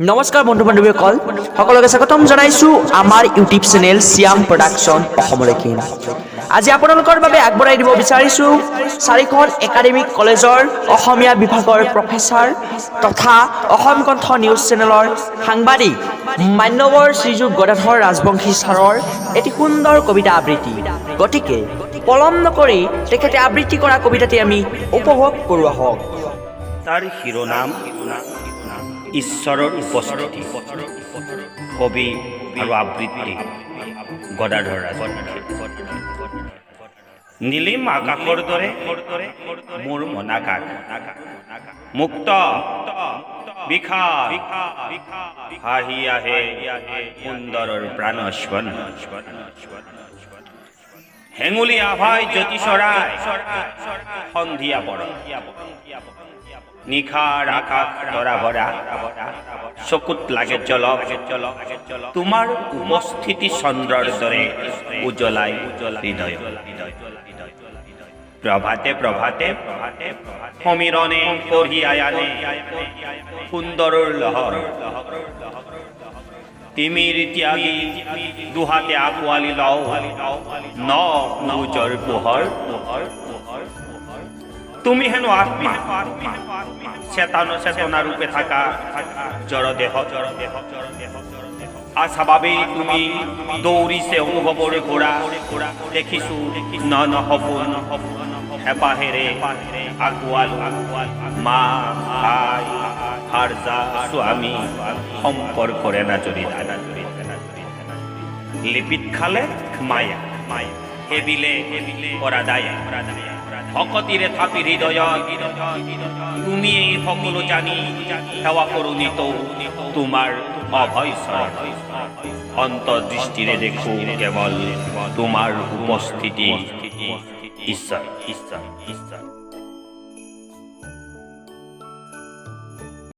নমস্কাৰ বন্ধু বান্ধৱীসকল সকলোকে স্বাগতম জনাইছো আমাৰ ইউটিউব চেনেল শ্যাম প্ৰডাকশ্যন অসমলৈকে। আজি আপোনালোকৰ বাবে আগবঢ়াই দিব বিচাৰিছো চাৰিখন একাডেমিক কলেজৰ অসমীয়া বিভাগৰ প্ৰফেচাৰ তথা অসম কণ্ঠ নিউজ চেনেলৰ সাংবাদিক মান্যবৰ শ্ৰীযুত গদাধৰ ৰাজবংশী ছাৰৰ এটি সুন্দৰ কবিতা আবৃত্তি। গতিকে পলম নকৰি তেখেতে আবৃত্তি কৰা কবিতাটি আমি উপভোগ কৰোঁ আহক। তাৰ শিৰোনাম ঈশ্বৰৰ উপস্থিতি। কবি আৰু আবৃত্তি গদাধৰ ৰাজবংশী। নীলিম আকাশৰ দৰে মোৰ মনাকাশ, মুক্ত বিখাস হাঁহি আহে সুন্দৰৰ প্ৰাণস্পন। হেঙুলি আভাই জ্যোতি চৰাই সন্ধিয়া পৰ, নিশাৰ আকাশ তৰা ভৰা, চকুত লাগে জলক তোমাৰ উপস্থিতি চন্দ্ৰৰ দৰে উজ্বলাই হৃদয়। প্ৰভাতে প্ৰভাতে সমীৰণে কঢ়িয়াই আনে সুন্দৰৰ লহৰ। তিমিৰ ত্যাগী দুহাতে আঁকোৱালি লওঁ ন সূৰ্যৰ পোহৰ। তুমি হেনো আত্মা, চেতনা ৰূপে থাকা জড়দেহ। আস্বাভাৱিক তুমি দৌৰিছে অনুভৱৰ ঘোঁৰা। দেখিছো ন সপোন হেঁপাহেৰে আঁকোৱাল মা ভাই ভাৰ্যা স্বামী সম্পৰ্কৰে নাজৰিত। লিপিত খালে মায়া হেবিলে কৰা দায়া, ভকতিৰে থাপি হৃদয়ত তুমি এই সকলো জানি সেৱা কৰো নিত তোমাৰ অভয় চৰণ। অন্তৰ্দৃষ্টিৰে দেখো কেৱল তোমাৰ উপস্থিতি। ঈশ্বৰ।